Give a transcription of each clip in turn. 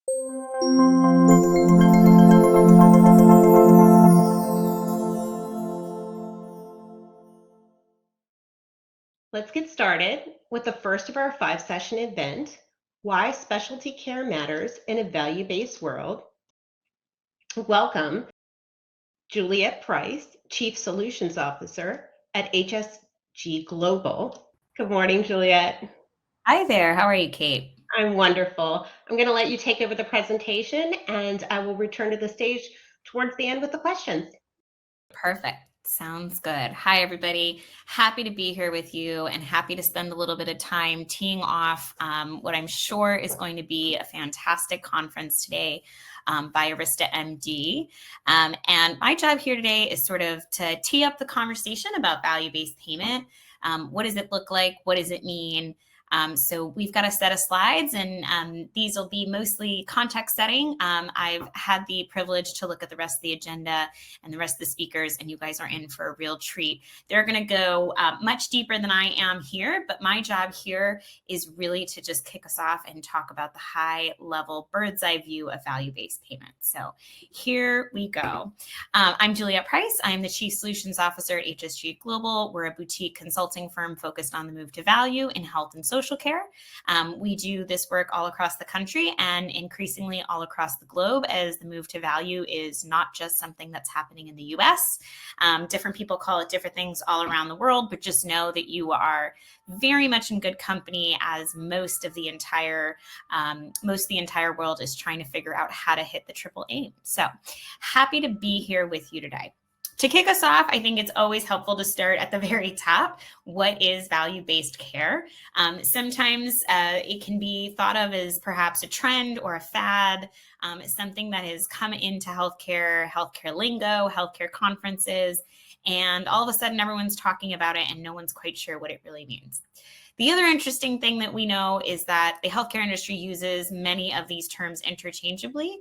Let's get started with the first of our 5-session event, Why Specialty Care Matters in a Value-Based World. Welcome, Juliette Price, Chief Solutions Officer at HSG Global. Good morning, Juliette. Hi there. How are you, Kate? I'm wonderful. I'm going to let you take over the presentation, and I will return to the stage towards the end with the questions. Perfect. Sounds good. Hi, everybody. Happy to be here with you and happy to spend a little bit of time teeing off what I'm sure is going to be a fantastic conference today by Arista MD. And my job here today is sort of to tee up the conversation about value-based payment. What does it look like? What does it mean? So we've got a set of slides, and these will be mostly context setting. I've had the privilege to look at the rest of the agenda and the rest of the speakers, and you guys are in for a real treat. They're going to go much deeper than I am here, but my job here is really to just kick us off and talk about the high-level bird's eye view of value-based payment. So here we go. I'm Juliette Price. I'm the Chief Solutions Officer at HSG Global. We're a boutique consulting firm focused on the move to value in health and social care. We do this work all across the country and increasingly all across the globe, as the move to value is not just something that's happening in the US. Different people call it different things all around the world, but just know that you are very much in good company, as most of the entire world is trying to figure out how to hit the triple aim. So happy to be here with you today. To kick us off, I think it's always helpful to start at the very top. What is value-based care? Sometimes it can be thought of as perhaps a trend or a fad, something that has come into healthcare lingo, healthcare conferences, and all of a sudden everyone's talking about it and no one's quite sure what it really means. The other interesting thing that we know is that the healthcare industry uses many of these terms interchangeably.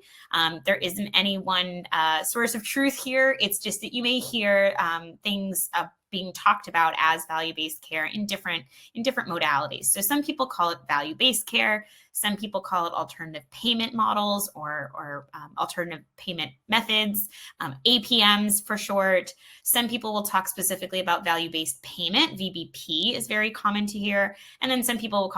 There isn't any one source of truth here. It's just that you may hear things being talked about as value-based care in different modalities. So some people call it value-based care. Some people call it alternative payment models or alternative payment methods, APMs for short. Some people will talk specifically about value-based payment. VBP is very common to hear. And then some people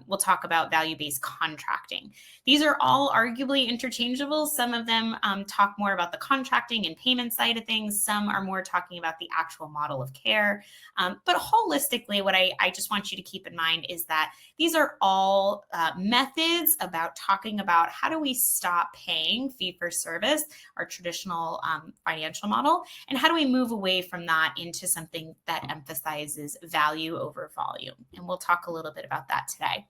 will talk about value-based contracting. These are all arguably interchangeable. Some of them talk more about the contracting and payment side of things. Some are more talking about the actual model of care. But holistically, what I just want you to keep in mind is that these are all methods about talking about how do we stop paying fee-for-service, our traditional financial model, and how do we move away from that into something that emphasizes value over volume. And we'll talk a little bit about that today.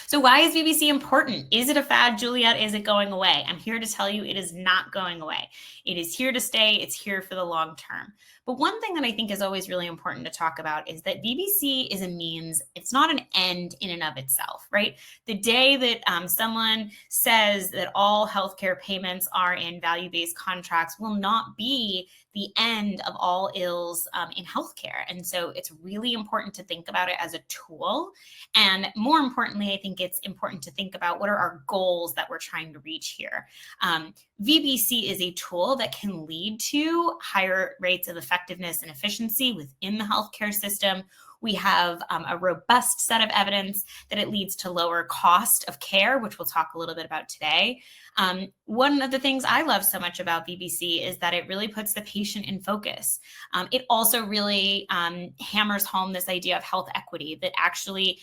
So why is VBC important? Is it a fad, Juliette? Is it going away? I'm here to tell you it is not going away. It is here to stay. It's here for the long term. But one thing that I think is always really important to talk about is that VBC is a means. It's not an end in and of itself, right? The day that someone says that all healthcare payments are in value-based contracts will not be the end of all ills in healthcare. And so it's really important to think about it as a tool. And more importantly, I think it's important to think about what are our goals that we're trying to reach here. VBC is a tool that can lead to higher rates of effectiveness and efficiency within the healthcare system. We have a robust set of evidence that it leads to lower cost of care, which we'll talk a little bit about today. One of the things I love so much about VBC is that it really puts the patient in focus. It also really hammers home this idea of health equity, that actually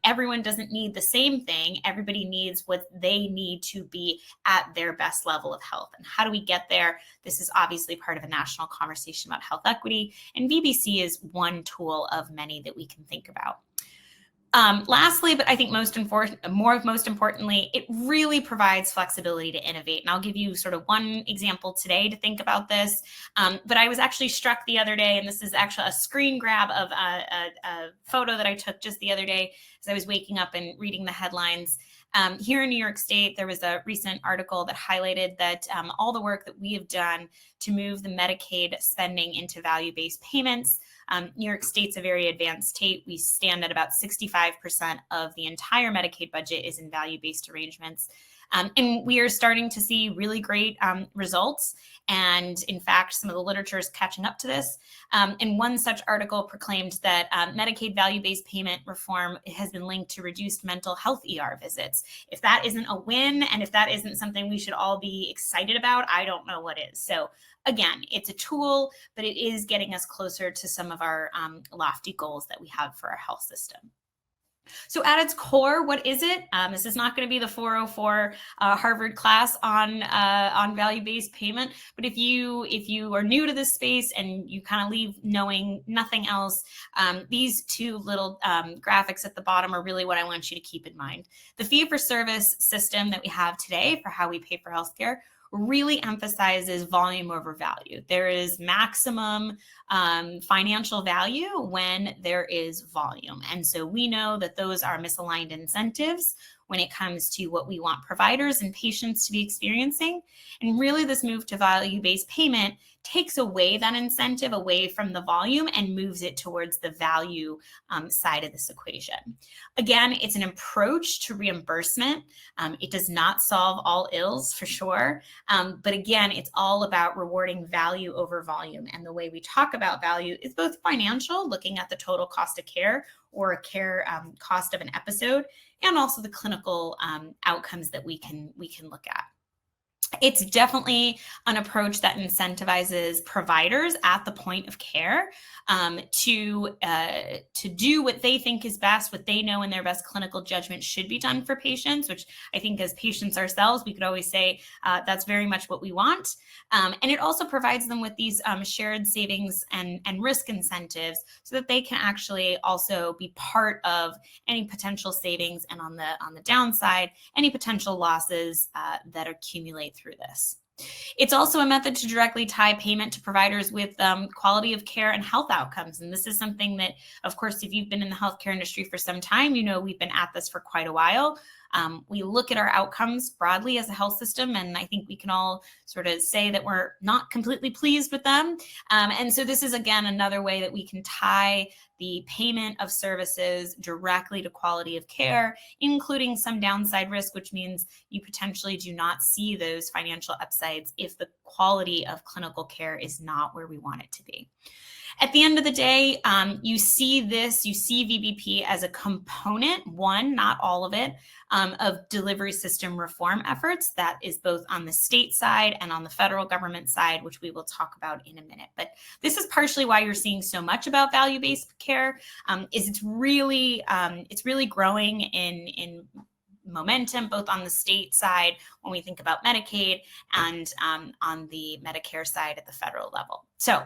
everyone doesn't need the same thing. Everybody needs what they need to be at their best level of health. And how do we get there? This is obviously part of a national conversation about health equity, and VBC is one tool of many that we can think about. Lastly, but I think most importantly, it really provides flexibility to innovate. And I'll give you sort of one example today to think about this. But I was actually struck the other day, and this is actually a screen grab of a photo that I took just the other day as I was waking up and reading the headlines. Here in New York State, there was a recent article that highlighted that all the work that we have done to move the Medicaid spending into value-based payments. New York State's a very advanced state. We stand at about 65% of the entire Medicaid budget is in value-based arrangements. And we are starting to see really great results. And in fact, some of the literature is catching up to this. And one such article proclaimed that Medicaid value-based payment reform has been linked to reduced mental health ER visits. If that isn't a win, and if that isn't something we should all be excited about, I don't know what is. So again, it's a tool, but it is getting us closer to some of our lofty goals that we have for our health system. So at its core, what is it? This is not going to be the 404 Harvard class on value-based payment. But if you are new to this space and you kind of leave knowing nothing else, these two little graphics at the bottom are really what I want you to keep in mind. The fee-for-service system that we have today for how we pay for healthcare really emphasizes volume over value. There is maximum financial value when there is volume. And so we know that those are misaligned incentives when it comes to what we want providers and patients to be experiencing. And really this move to value-based payment takes away that incentive away from the volume and moves it towards the value side of this equation. Again, it's an approach to reimbursement. It does not solve all ills for sure. But again, it's all about rewarding value over volume. And the way we talk about value is both financial, looking at the total cost of care or a care cost of an episode, and also the clinical outcomes that we can look at. It's definitely an approach that incentivizes providers at the point of care to do what they think is best, what they know in their best clinical judgment should be done for patients, which I think as patients ourselves, we could always say that's very much what we want. And it also provides them with these shared savings and risk incentives so that they can actually also be part of any potential savings, and on the downside, any potential losses that accumulate through this. It's also a method to directly tie payment to providers with quality of care and health outcomes. And this is something that, of course, if you've been in the healthcare industry for some time, you know we've been at this for quite a while. We look at our outcomes broadly as a health system, and I think we can all sort of say that we're not completely pleased with them. And so this is, again, another way that we can tie the payment of services directly to quality of care, including some downside risk, which means you potentially do not see those financial upsides if the quality of clinical care is not where we want it to be. At the end of the day, you see VBP as a component, one, not all of it, of delivery system reform efforts. That is both on the state side and on the federal government side, which we will talk about in a minute. But this is partially why you're seeing so much about value-based care, is it's really growing in momentum, both on the state side when we think about Medicaid and on the Medicare side at the federal level. So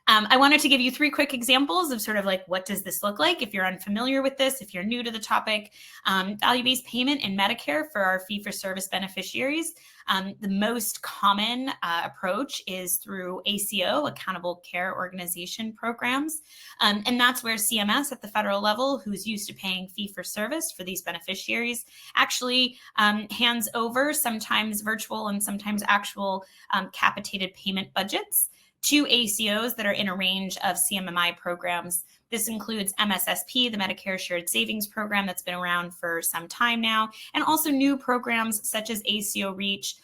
I wanted to give you 3 quick examples of sort of like, what does this look like? If you're unfamiliar with this, if you're new to the topic, value-based payment in Medicare for our fee-for-service beneficiaries. The most common approach is through ACO, Accountable Care Organization programs. And that's where CMS at the federal level, who's used to paying fee-for-service for these beneficiaries, actually hands over sometimes virtual and sometimes actual capitated payment budgets to ACOs that are in a range of CMMI programs. This includes MSSP, the Medicare Shared Savings Program that's been around for some time now, and also new programs such as ACO REACH,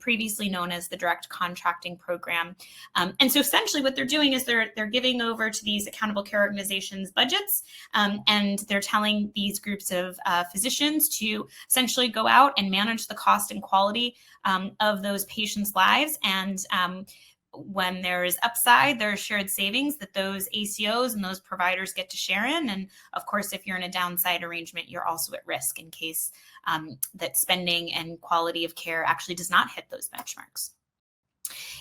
previously known as the Direct Contracting Program. And so essentially what they're doing is they're giving over to these accountable care organizations budgets, and they're telling these groups of physicians to essentially go out and manage the cost and quality of those patients' lives. And when there is upside, there are shared savings that those ACOs and those providers get to share in. And of course, if you're in a downside arrangement, you're also at risk in case that spending and quality of care actually does not hit those benchmarks.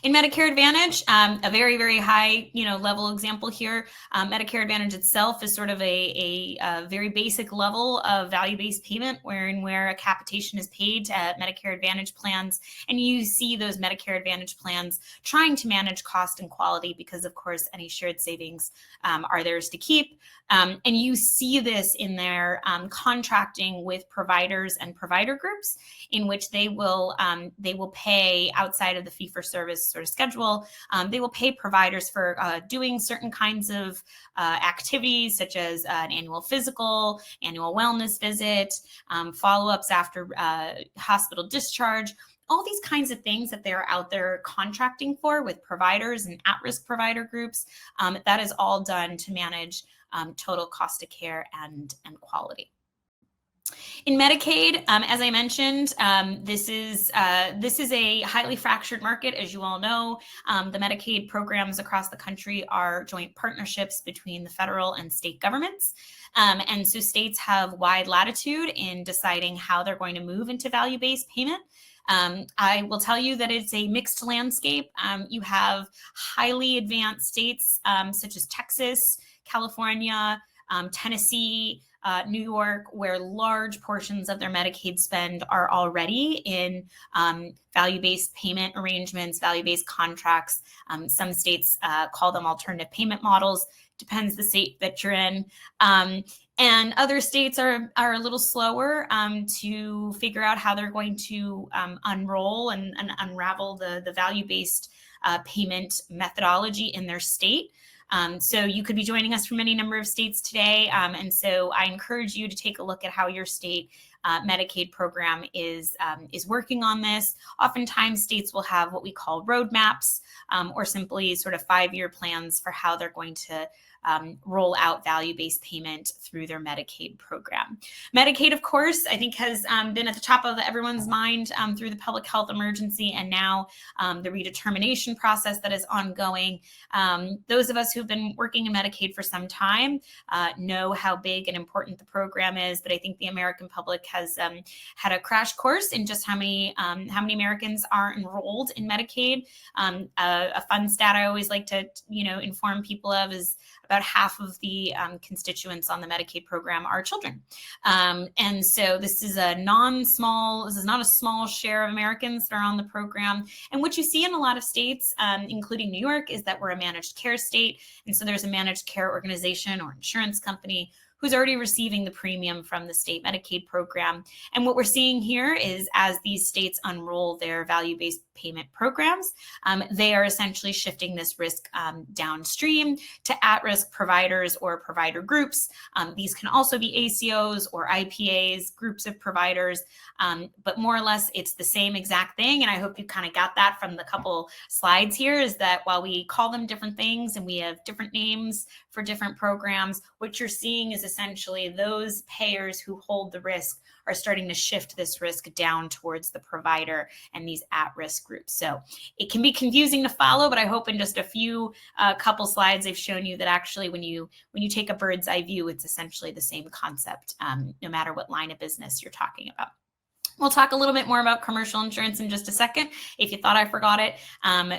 In Medicare Advantage, a very, very high, level example here. Medicare Advantage itself is sort of a very basic level of value-based payment, where a capitation is paid to Medicare Advantage plans, and you see those Medicare Advantage plans trying to manage cost and quality because, of course, any shared savings are theirs to keep. And you see this in their contracting with providers and provider groups, in which they will pay outside of the fee-for-service sort of schedule. They will pay providers for doing certain kinds of activities, such as an annual physical, annual wellness visit, follow-ups after hospital discharge, all these kinds of things that they're out there contracting for with providers and at-risk provider groups. That is all done to manage total cost of care and quality. In Medicaid, as I mentioned, this is a highly fractured market, as you all know. The Medicaid programs across the country are joint partnerships between the federal and state governments. And so states have wide latitude in deciding how they're going to move into value-based payment. I will tell you that it's a mixed landscape. You have highly advanced states such as Texas, California, Tennessee, New York, where large portions of their Medicaid spend are already in value-based payment arrangements, value-based contracts. Some states call them alternative payment models. Depends the state that you're in. And other states are a little slower to figure out how they're going to unroll and unravel the value-based payment methodology in their state. So you could be joining us from any number of states today. And so I encourage you to take a look at how your state Medicaid program is working on this. Oftentimes states will have what we call roadmaps or simply sort of 5-year plans for how they're going to roll out value-based payment through their Medicaid program. Medicaid, of course, I think has been at the top of everyone's mind through the public health emergency and now the redetermination process that is ongoing. Those of us who've been working in Medicaid for some time know how big and important the program is, but I think the American public has had a crash course in just how many Americans are enrolled in Medicaid. A fun stat I always like to inform people of is about half of the constituents on the Medicaid program are children. And so this is not a small share of Americans that are on the program. And what you see in a lot of states, including New York, is that we're a managed care state. And so there's a managed care organization or insurance company who's already receiving the premium from the state Medicaid program. And what we're seeing here is as these states unroll their value-based payment programs, they are essentially shifting this risk downstream to at-risk providers or provider groups. These can also be ACOs or IPAs, groups of providers, but more or less it's the same exact thing. And I hope you kind of got that from the couple slides here, is that while we call them different things and we have different names for different programs, what you're seeing is essentially those payers who hold the risk are starting to shift this risk down towards the provider and these at-risk groups. So it can be confusing to follow, but I hope in just a few couple slides I've shown you that actually when you take a bird's eye view, it's essentially the same concept, no matter what line of business you're talking about. We'll talk a little bit more about commercial insurance in just a second. If you thought I forgot it,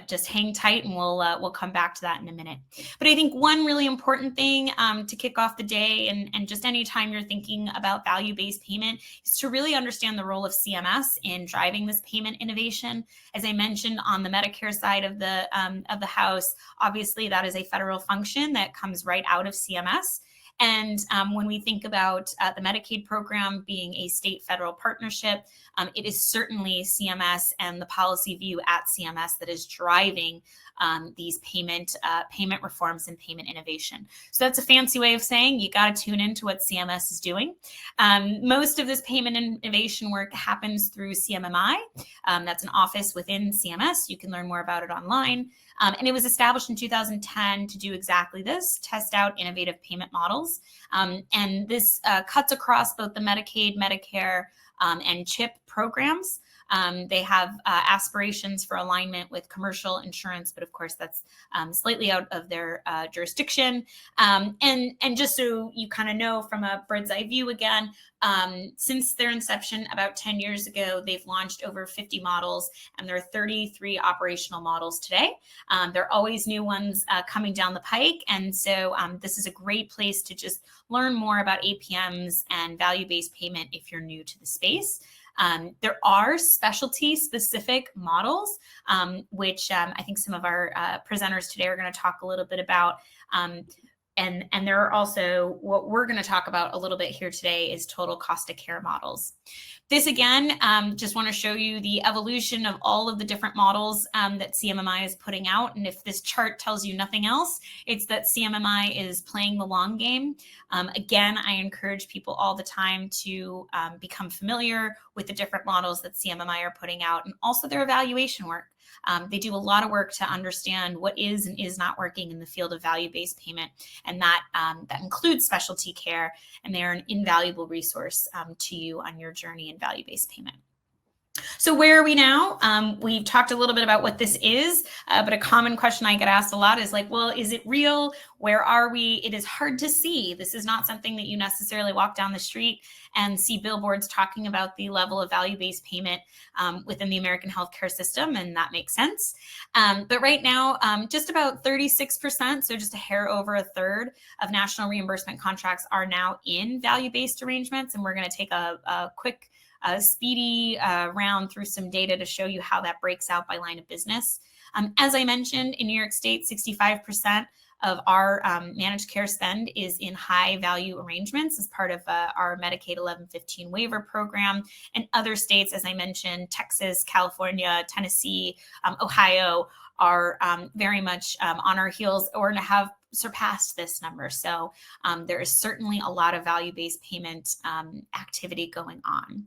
just hang tight and we'll come back to that in a minute. But I think one really important thing to kick off the day and just anytime you're thinking about value-based payment is to really understand the role of CMS in driving this payment innovation. As I mentioned on the Medicare side of the house, obviously that is a federal function that comes right out of CMS. And when we think about the Medicaid program being a state-federal partnership, it is certainly CMS and the policy view at CMS that is driving these payment reforms and payment innovation. So that's a fancy way of saying you got to tune into what CMS is doing. Most of this payment innovation work happens through CMMI. That's an office within CMS. You can learn more about it online. And it was established in 2010 to do exactly this, test out innovative payment models. And this cuts across both the Medicaid, Medicare, and CHIP programs. They have aspirations for alignment with commercial insurance, but of course that's slightly out of their jurisdiction. And just so you kind of know from a bird's eye view again, since their inception about 10 years ago, they've launched over 50 models, and there are 33 operational models today. There are always new ones coming down the pike. And so this is a great place to just learn more about APMs and value-based payment if you're new to the space. There are specialty specific models, which I think some of our presenters today are going to talk a little bit about. And there are also, what we're going to talk about a little bit here today is total cost of care models. This again, just want to show you the evolution of all of the different models that CMMI is putting out. And if this chart tells you nothing else, it's that CMMI is playing the long game. Again, I encourage people all the time to become familiar with the different models that CMMI are putting out, and also their evaluation work. They do a lot of work to understand what is and is not working in the field of value-based payment, and that includes specialty care, and they are an invaluable resource to you on your journey in value-based payment. So where are we now? We've talked a little bit about what this is, but a common question I get asked a lot is like, well, is it real? Where are we? It is hard to see. This is not something that you necessarily walk down the street and see billboards talking about the level of value-based payment within the American healthcare system, and that makes sense. But right now, just about 36%, so just a hair over a third of national reimbursement contracts are now in value-based arrangements, and we're going to take a quick speedy round through some data to show you how that breaks out by line of business. As I mentioned, in New York State, 65% of our managed care spend is in high value arrangements as part of our Medicaid 1115 waiver program. And other states, as I mentioned, Texas, California, Tennessee, Ohio, are very much on our heels or have surpassed this number. So there is certainly a lot of value-based payment activity going on.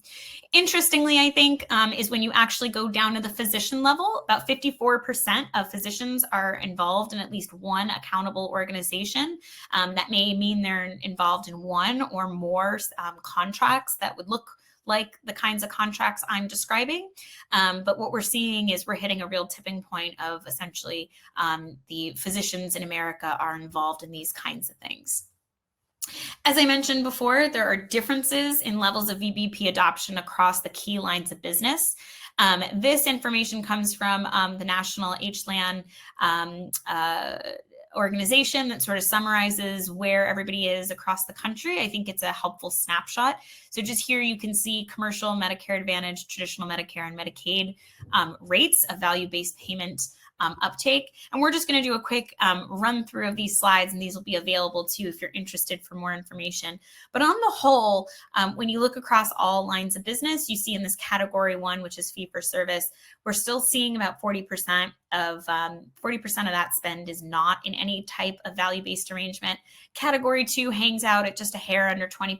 Interestingly, I think, is when you actually go down to the physician level, about 54% of physicians are involved in at least one accountable organization. That may mean they're involved in one or more contracts that would look like the kinds of contracts I'm describing. But what we're seeing is we're hitting a real tipping point of essentially the physicians in America are involved in these kinds of things. As I mentioned before, there are differences in levels of VBP adoption across the key lines of business. This information comes from the National HLAN organization that sort of summarizes where everybody is across the country. I think it's a helpful snapshot. So just here you can see commercial, Medicare Advantage, traditional Medicare, and Medicaid rates of value-based payment uptake. And we're just going to do a quick run through of these slides, and these will be available too if you're interested for more information. But on the whole, when you look across all lines of business, you see in this category 1, which is fee for service, we're still seeing about 40% of that spend is not in any type of value-based arrangement. Category 2 hangs out at just a hair under 20%.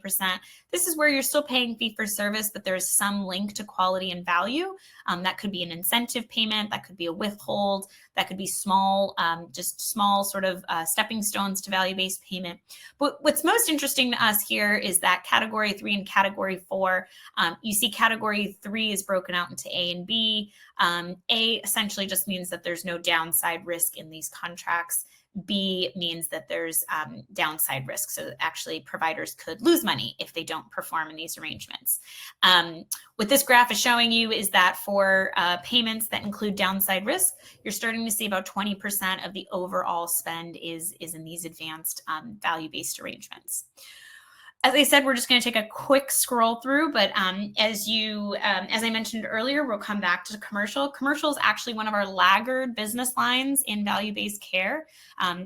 This is where you're still paying fee for service, but there's some link to quality and value. That could be an incentive payment, that could be a withhold, that could be small, just small sort of stepping stones to value-based payment. But what's most interesting to us here is that category 3 and category 4, you see category 3 is broken out into A and B. A essentially just means that there's no downside risk in these contracts. B means that there's downside risk. So actually providers could lose money if they don't perform in these arrangements. What this graph is showing you is that for payments that include downside risk, you're starting to see about 20% of the overall spend is in these advanced value-based arrangements. As I said, we're just going to take a quick scroll through, but as I mentioned earlier, we'll come back to commercial. Commercial is actually one of our laggard business lines in value-based care.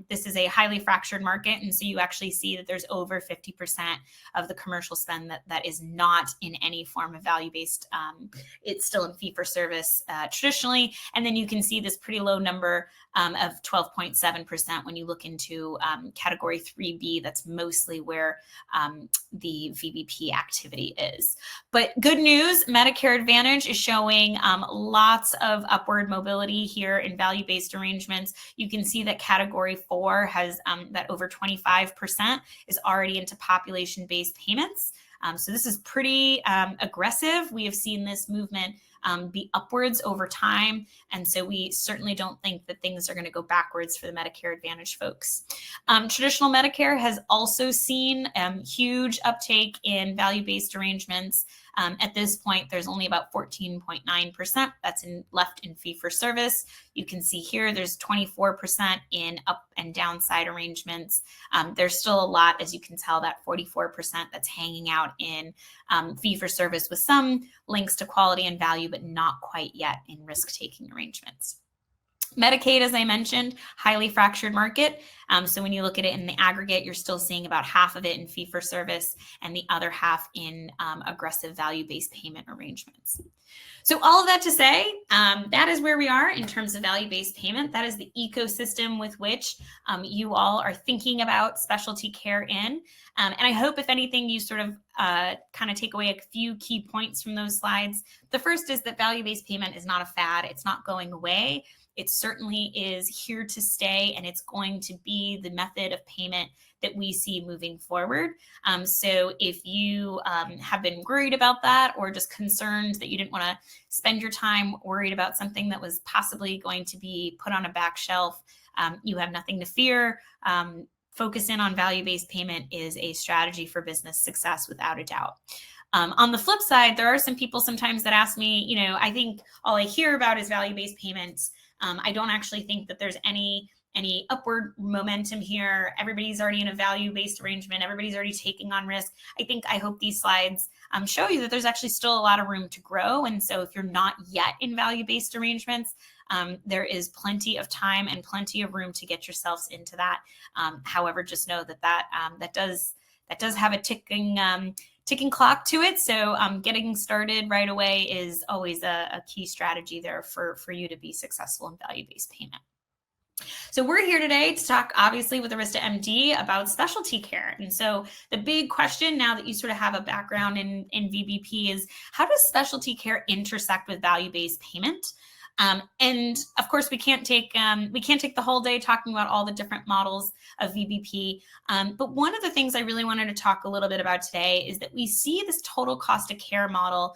This is a highly fractured market, and so you actually see that there's over 50% of the commercial spend that is not in any form of value-based. It's still in fee-for-service traditionally, and then you can see this pretty low number of 12.7% when you look into category 3B. That's mostly where the VBP activity is. But good news, Medicare Advantage is showing lots of upward mobility here in value-based arrangements. You can see that category 4 has that over 25% is already into population-based payments. So this is pretty aggressive. We have seen this movement be upwards over time. And so we certainly don't think that things are going to go backwards for the Medicare Advantage folks. Traditional Medicare has also seen huge uptake in value-based arrangements. At this point, there's only about 14.9% that's left in fee-for-service. You can see here there's 24% in up and downside arrangements. There's still a lot, as you can tell, that 44% that's hanging out in fee-for-service with some links to quality and value, but not quite yet in risk-taking arrangements. Medicaid, as I mentioned, highly fractured market. So when you look at it in the aggregate, you're still seeing about half of it in fee-for-service and the other half in aggressive value-based payment arrangements. So all of that to say, that is where we are in terms of value-based payment. That is the ecosystem with which you all are thinking about specialty care in. And I hope, if anything, you sort of kind of take away a few key points from those slides. The first is that value-based payment is not a fad. It's not going away. It certainly is here to stay, and it's going to be the method of payment that we see moving forward. So if you have been worried about that, or just concerned that you didn't want to spend your time worried about something that was possibly going to be put on a back shelf, you have nothing to fear. Focus in on value-based payment is a strategy for business success without a doubt. On the flip side, there are some people sometimes that ask me, I think all I hear about is value-based payments. I don't actually think that there's any upward momentum here. Everybody's already in a value-based arrangement. Everybody's already taking on risk. I hope these slides show you that there's actually still a lot of room to grow. And so if you're not yet in value-based arrangements, there is plenty of time and plenty of room to get yourselves into that. However, just know that does have a ticking clock to it. So getting started right away is always a key strategy there for you to be successful in value-based payment. So we're here today to talk, obviously, with Arista MD about specialty care. And so the big question, now that you sort of have a background in VBP, is how does specialty care intersect with value-based payment? And of course, we can't take the whole day talking about all the different models of VBP. But one of the things I really wanted to talk a little bit about today is that we see this total cost of care model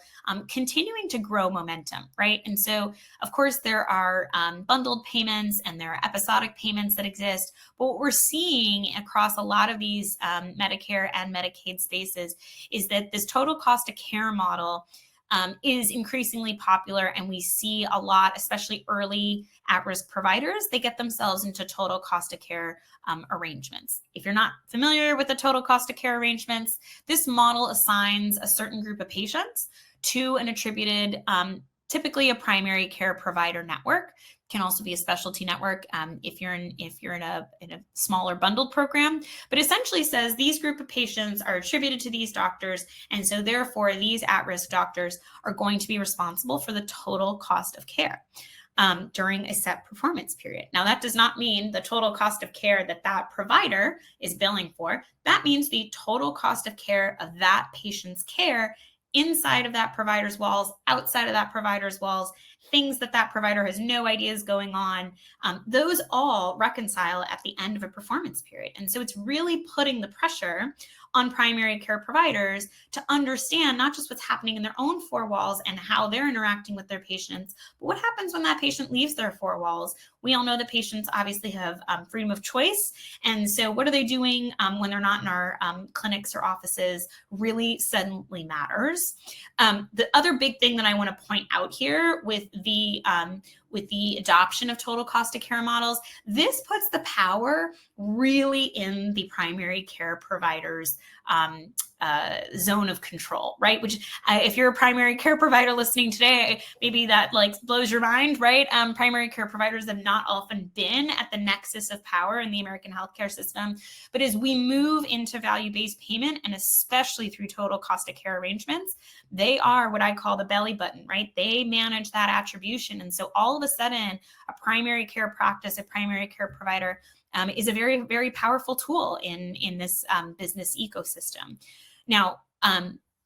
continuing to grow momentum, right? And so, of course, there are bundled payments and there are episodic payments that exist. But what we're seeing across a lot of these Medicare and Medicaid spaces is that this total cost of care model is increasingly popular, and we see a lot, especially early at-risk providers, they get themselves into total cost of care arrangements. If you're not familiar with the total cost of care arrangements, this model assigns a certain group of patients to an attributed, typically a primary care provider network. Can also be a specialty network if you're in a smaller bundled program, but essentially says these group of patients are attributed to these doctors, and so therefore these at-risk doctors are going to be responsible for the total cost of care during a set performance period. Now, that does not mean the total cost of care that provider is billing for. That means the total cost of care of that patient's care inside of that provider's walls, outside of that provider's walls, things that provider has no idea is going on. Those all reconcile at the end of a performance period. And so it's really putting the pressure on primary care providers to understand not just what's happening in their own four walls and how they're interacting with their patients, but what happens when that patient leaves their four walls. We all know that patients obviously have freedom of choice. And so what are they doing when they're not in our clinics or offices really suddenly matters. The other big thing that I want to point out here with the adoption of total cost of care models, this puts the power really in the primary care provider's zone of control, right? Which if you're a primary care provider listening today, maybe that blows your mind, right? Primary care providers have not often been at the nexus of power in the American healthcare system. But as we move into value-based payment, and especially through total cost of care arrangements, they are what I call the belly button, right? They manage that attribution. And so all of a sudden, a primary care practice, a primary care provider is a very, very powerful tool in this business ecosystem. Now,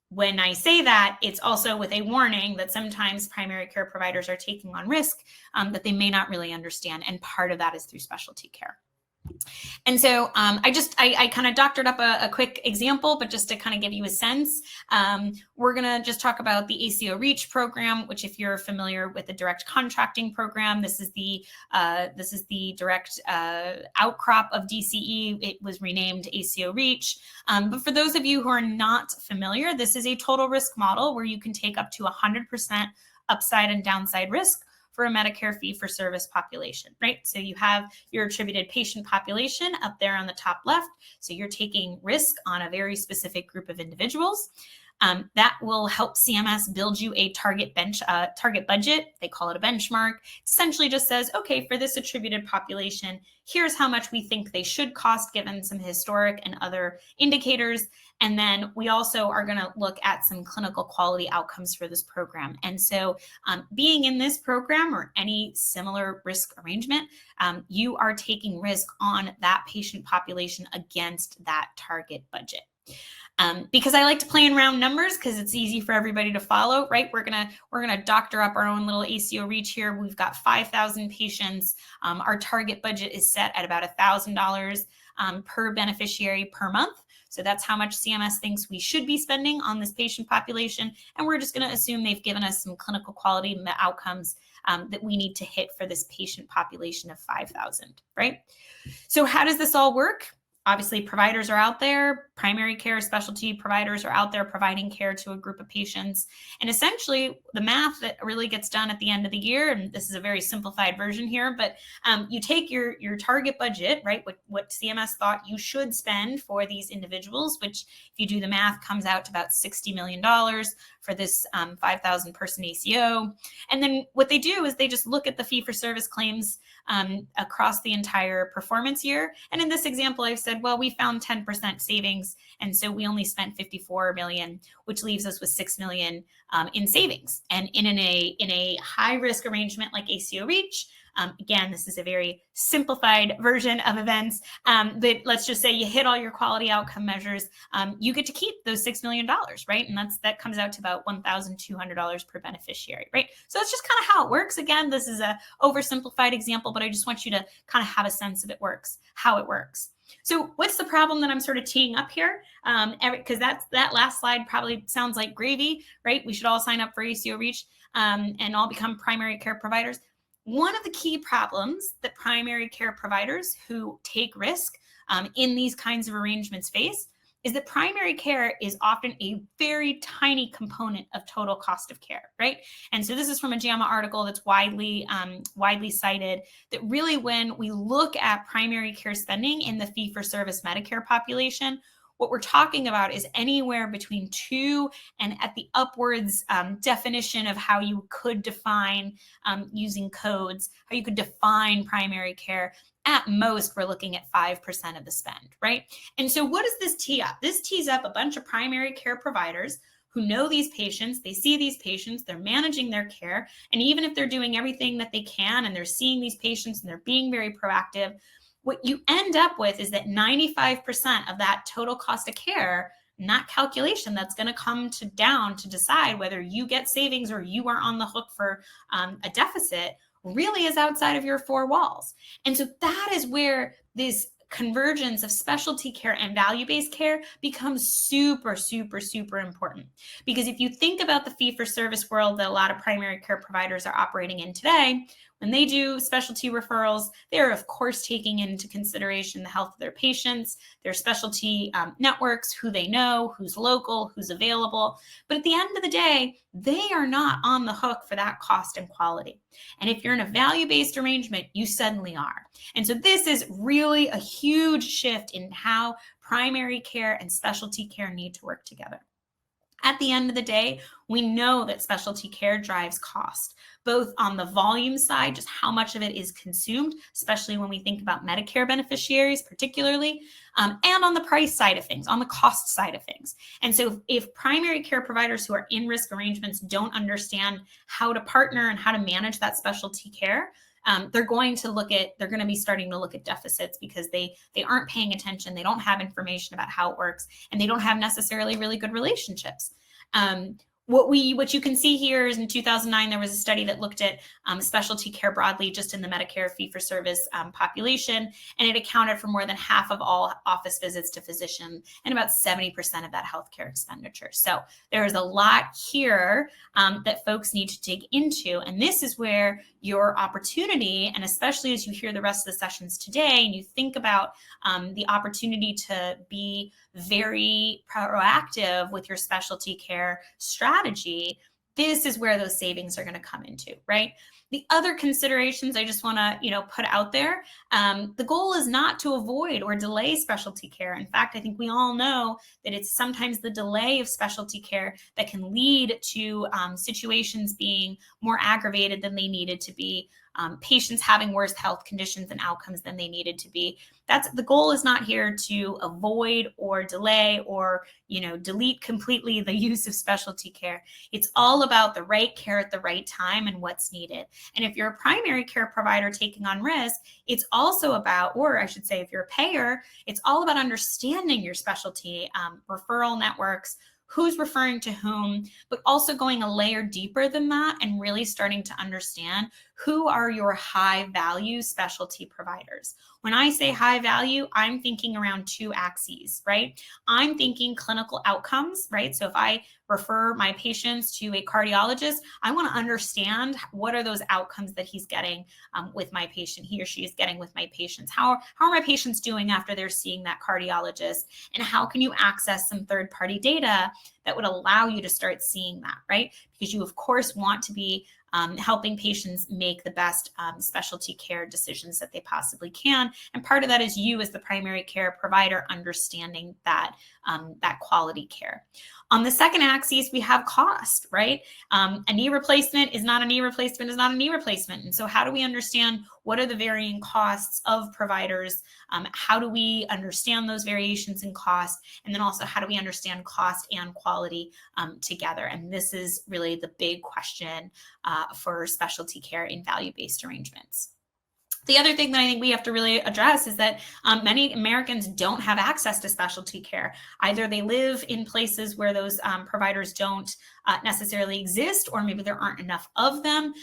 when I say that, it's also with a warning that sometimes primary care providers are taking on risk that they may not really understand. And part of that is through specialty care. And so I kind of doctored up a quick example, but just to kind of give you a sense, we're going to just talk about the ACO REACH program, which if you're familiar with the direct contracting program, this is the direct outcrop of DCE. It was renamed ACO REACH. But for those of you who are not familiar, this is a total risk model where you can take up to 100% upside and downside risk for a Medicare fee-for-service population, right? So you have your attributed patient population up there on the top left. So you're taking risk on a very specific group of individuals. That will help CMS build you a target budget. They call it a benchmark. It essentially just says, okay, for this attributed population, here's how much we think they should cost given some historic and other indicators. And then we also are going to look at some clinical quality outcomes for this program. And so being in this program or any similar risk arrangement, you are taking risk on that patient population against that target budget. Because I like to play in round numbers because it's easy for everybody to follow, right? We're gonna doctor up our own little ACO REACH here. We've got 5,000 patients. Our target budget is set at about $1,000 per beneficiary per month. So that's how much CMS thinks we should be spending on this patient population. And we're just going to assume they've given us some clinical quality outcomes that we need to hit for this patient population of 5,000, right? So how does this all work? Obviously, providers are out there, primary care specialty providers are out there providing care to a group of patients. And essentially, the math that really gets done at the end of the year, and this is a very simplified version here, but you take your target budget, right, what CMS thought you should spend for these individuals, which if you do the math comes out to about $60 million for this 5,000 person ACO. And then what they do is they just look at the fee-for-service claims across the entire performance year. And in this example, I've said, well, we found 10% savings. And so we only spent 54 million, which leaves us with 6 million in savings. And in a high risk arrangement like ACO REACH, again, this is a very simplified version of events, but let's just say you hit all your quality outcome measures, you get to keep those $6 million, right? And that comes out to about $1,200 per beneficiary, right? So it's just kind of how it works. Again, this is a oversimplified example, but I just want you to kind of have a sense of how it works. So what's the problem that I'm sort of teeing up here? Because that last slide probably sounds like gravy, right? We should all sign up for ACO REACH and all become primary care providers. One of the key problems that primary care providers who take risk in these kinds of arrangements face is that primary care is often a very tiny component of total cost of care, right? And so this is from a JAMA article that's widely cited, that really when we look at primary care spending in the fee-for-service Medicare population, what we're talking about is anywhere between 2 and at the upwards definition of how you could define using codes, how you could define primary care. At most, we're looking at 5% of the spend, right? And so what does this tee up? This tees up a bunch of primary care providers who know these patients, they see these patients, they're managing their care, and even if they're doing everything that they can and they're seeing these patients and they're being very proactive, what you end up with is that 95% of that total cost of care, in that calculation that's going to come down to decide whether you get savings or you are on the hook for a deficit, really is outside of your 4 walls. And so that is where this convergence of specialty care and value-based care becomes super, super, super important. Because if you think about the fee-for-service world that a lot of primary care providers are operating in today, when they do specialty referrals, they're of course taking into consideration the health of their patients, their specialty networks, who they know, who's local, who's available. But at the end of the day, they are not on the hook for that cost and quality. And if you're in a value-based arrangement, you suddenly are. And so this is really a huge shift in how primary care and specialty care need to work together. At the end of the day, we know that specialty care drives cost, both on the volume side, just how much of it is consumed, especially when we think about Medicare beneficiaries particularly, and on the price side of things, on the cost side of things. And so if primary care providers who are in risk arrangements don't understand how to partner and how to manage that specialty care, they're going to be starting to look at deficits because they aren't paying attention. They don't have information about how it works, and they don't have necessarily really good relationships. What you can see here is in 2009, there was a study that looked at specialty care broadly just in the Medicare fee-for-service population, and it accounted for more than half of all office visits to physician and about 70% of that healthcare expenditure. So there is a lot here that folks need to dig into, and this is where your opportunity, and especially as you hear the rest of the sessions today and you think about the opportunity to be very proactive with your specialty care strategy, This is where those savings are going to come into, right? The other considerations I just want to, put out there, the goal is not to avoid or delay specialty care. In fact, I think we all know that it's sometimes the delay of specialty care that can lead to situations being more aggravated than they needed to be, patients having worse health conditions and outcomes than they needed to be. That's the goal is not here to avoid or delay or, delete completely the use of specialty care. It's all about the right care at the right time and what's needed. And if you're a primary care provider taking on risk, it's also about, or I should say, if you're a payer, it's all about understanding your specialty referral networks, who's referring to whom, but also going a layer deeper than that and really starting to understand who are your high value specialty providers. When I say high value, I'm thinking around two axes, right? I'm thinking clinical outcomes, right? So if I refer my patients to a cardiologist, I want to understand what are those outcomes that he's getting with my patient, he or she is getting with my patients. How are my patients doing after they're seeing that cardiologist? And how can you access some third-party data that would allow you to start seeing that, right? Because you, of course, want to be helping patients make the best specialty care decisions that they possibly can. And part of that is you as the primary care provider understanding that, that quality care. On the second axis, we have cost, right? A knee replacement is not a knee replacement is not a knee replacement. And so how do we understand what are the varying costs of providers? How do we understand those variations in cost? And then also, how do we understand cost and quality together? And this is really the big question for specialty care in value-based arrangements. The other thing that I think we have to really address is that many Americans don't have access to specialty care. Either they live in places where those providers don't necessarily exist, or maybe there aren't enough of them.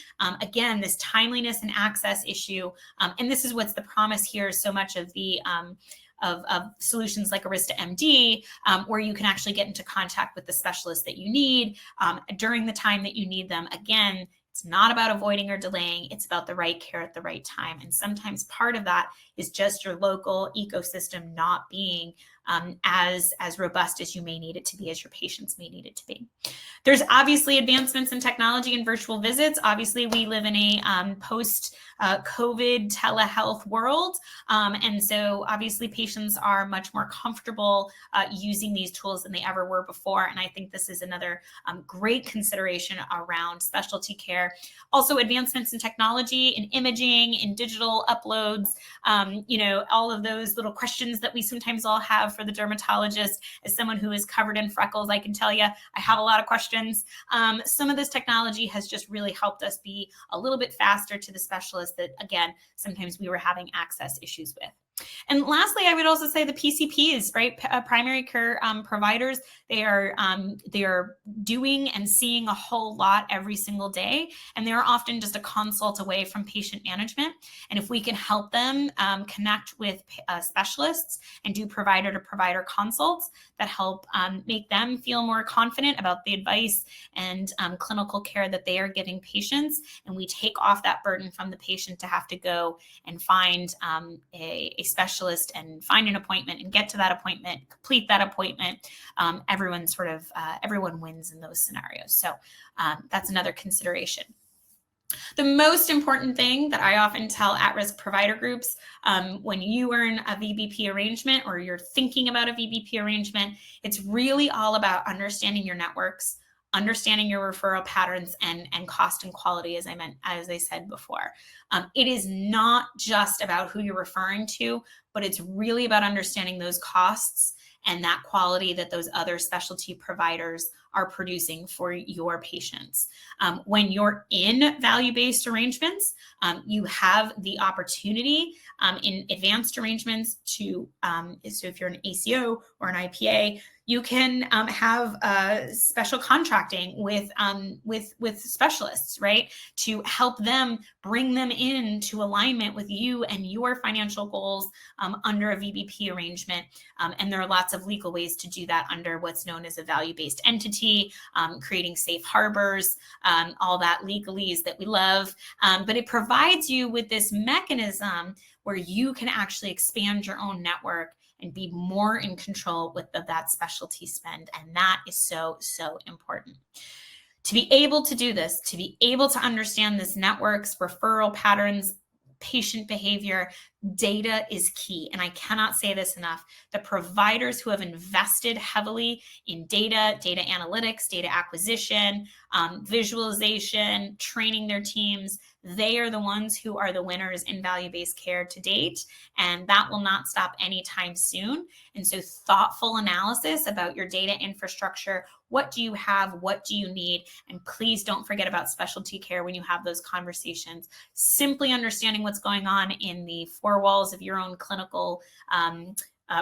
Again, this timeliness and access issue, and this is what's the promise here so much of the of solutions like Arista MD, where you can actually get into contact with the specialist that you need during the time that you need them. Again, it's not about avoiding or delaying. It's about the right care at the right time. And sometimes part of that is just your local ecosystem not being as robust as you may need it to be, as your patients may need it to be. There's obviously advancements in technology and virtual visits. Obviously, we live in a post-COVID telehealth world. And so obviously patients are much more comfortable using these tools than they ever were before. And I think this is another great consideration around specialty care. Also, advancements in technology, in imaging, in digital uploads, all of those little questions that we sometimes all have for the dermatologist. As someone who is covered in freckles, I can tell you, I have a lot of questions. Some of this technology has just really helped us be a little bit faster to the specialists that, again, sometimes we were having access issues with. And lastly, I would also say the PCPs, right? Primary care providers, they are doing and seeing a whole lot every single day, and they're often just a consult away from patient management. And if we can help them connect with specialists and do provider-to-provider consults that help make them feel more confident about the advice and clinical care that they are giving patients, and we take off that burden from the patient to have to go and find a specialist and find an appointment and get to that appointment, complete that appointment. Everyone wins in those scenarios. So that's another consideration. The most important thing that I often tell at-risk provider groups when you are in a VBP arrangement or you're thinking about a VBP arrangement, it's really all about understanding your networks, understanding your referral patterns and cost and quality, as I said before. It is not just about who you're referring to, but it's really about understanding those costs and that quality that those other specialty providers are producing for your patients. When you're in value-based arrangements, you have the opportunity in advanced arrangements to, so if you're an ACO or an IPA, you can have special contracting with specialists, right? To help them bring them into alignment with you and your financial goals under a VBP arrangement. And there are lots of legal ways to do that under what's known as a value-based entity, creating safe harbors, all that legalese that we love. But it provides you with this mechanism where you can actually expand your own network and be more in control with that specialty spend. And that is so, so important. To be able to do this, to be able to understand this networks, referral patterns, patient behavior, data is key. And I cannot say this enough. The providers who have invested heavily in data, data analytics, data acquisition, visualization, training their teams, they are the ones who are the winners in value-based care to date. And that will not stop anytime soon. And so thoughtful analysis about your data infrastructure. What do you have? What do you need? And please don't forget about specialty care when you have those conversations. Simply understanding what's going on in the four walls of your own clinical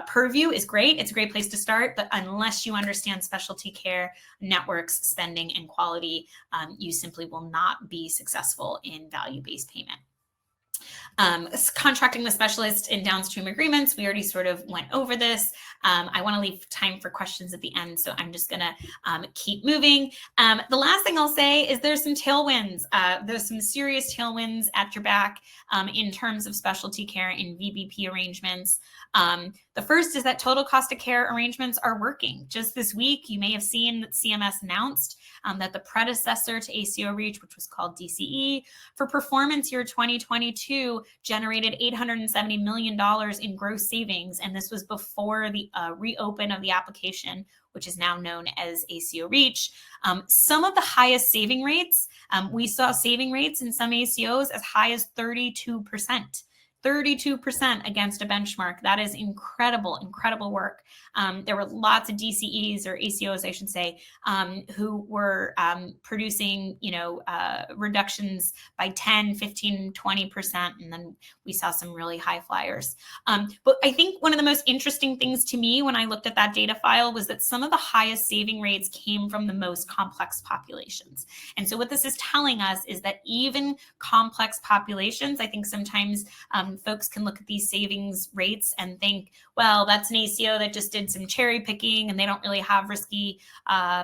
purview is great. It's a great place to start, but unless you understand specialty care, networks, spending, and quality, you simply will not be successful in value-based payment. Contracting with specialists in downstream agreements, we already sort of went over this. I want to leave time for questions at the end, so I'm just going to keep moving. The last thing I'll say is there's some tailwinds. There's some serious tailwinds at your back in terms of specialty care in VBP arrangements. The first is that total cost of care arrangements are working. Just this week, you may have seen that CMS announced that the predecessor to ACO REACH, which was called DCE, for performance year 2022 generated $870 million in gross savings. And this was before the reopen of the application, which is now known as ACO REACH. Some of the highest saving rates, we saw saving rates in some ACOs as high as 32%. 32% against a benchmark. That is incredible, incredible work. There were lots of DCEs or ACOs, I should say, who were producing, reductions by 10, 15, 20%. And then we saw some really high flyers. But I think one of the most interesting things to me when I looked at that data file was that some of the highest saving rates came from the most complex populations. And so what this is telling us is that even complex populations, I think sometimes folks can look at these savings rates and think, well, that's an ACO that just did some cherry picking and they don't really have risky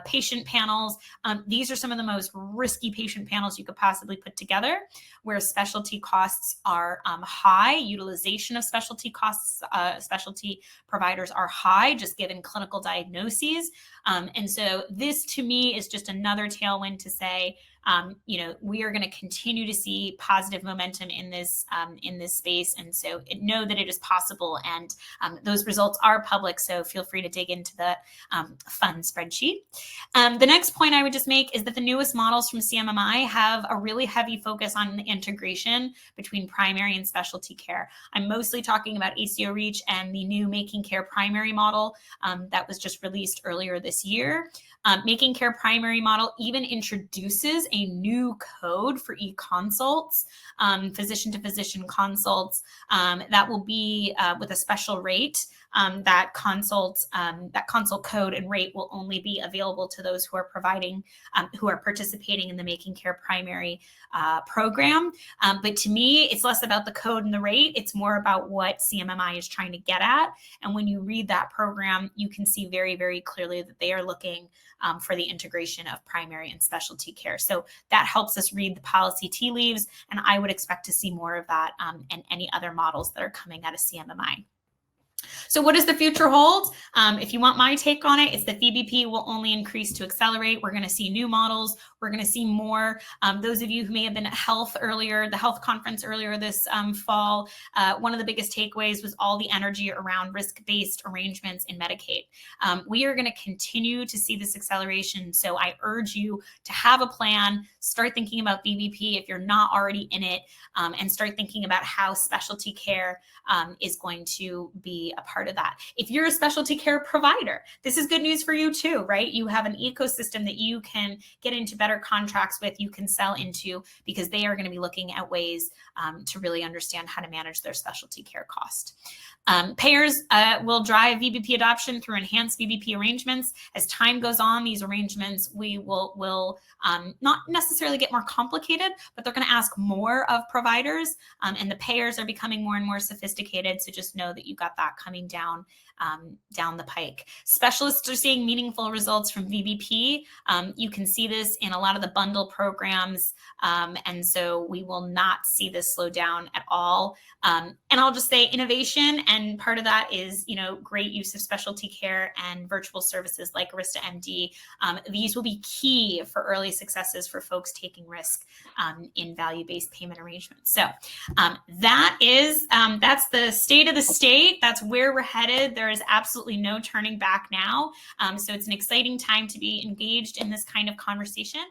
patient panels. These are some of the most risky patient panels you could possibly put together, where specialty costs are high, utilization of specialty costs, specialty providers are high, just given clinical diagnoses. And so this to me is just another tailwind to say, we are going to continue to see positive momentum in this space. And so know that it is possible. And those results are public. So feel free to dig into the fun spreadsheet. The next point I would just make is that the newest models from CMMI have a really heavy focus on the integration between primary and specialty care. I'm mostly talking about ACO REACH and the new Making Care Primary model that was just released earlier this year. Making Care Primary model even introduces a new code for e-consults, physician-to-physician consults that will be with a special rate. That consult code and rate will only be available to those who are participating in the Making Care Primary program. But to me, it's less about the code and the rate. It's more about what CMMI is trying to get at. And when you read that program, you can see very, very clearly that they are looking for the integration of primary and specialty care. So that helps us read the policy tea leaves, and I would expect to see more of that and any other models that are coming out of CMMI. So what does the future hold? If you want my take on it, it's that VBP will only increase to accelerate. We're going to see new models. We're going to see more. Those of you who may have been at the health conference earlier this fall, one of the biggest takeaways was all the energy around risk-based arrangements in Medicaid. We are going to continue to see this acceleration. So I urge you to have a plan, start thinking about VBP if you're not already in it, and start thinking about how specialty care is going to be a part of that. If you're a specialty care provider, this is good news for you too, right? You have an ecosystem that you can get into better contracts with, you can sell into, because they are going to be looking at ways to really understand how to manage their specialty care cost. Payers will drive VBP adoption through enhanced VBP arrangements. As time goes on, these arrangements will not necessarily get more complicated, but they're going to ask more of providers, and the payers are becoming more and more sophisticated. So just know that you got that coming down down the pike. Specialists are seeing meaningful results from VBP. You can see this in a lot of the bundle programs, and so we will not see this slow down at all. And I'll just say innovation, and part of that is, great use of specialty care and virtual services like Arista MD. These will be key for early successes for folks taking risk in value-based payment arrangements. So that's the state of the state. That's where we're headed. There is absolutely no turning back now. So it's an exciting time to be engaged in this kind of conversation.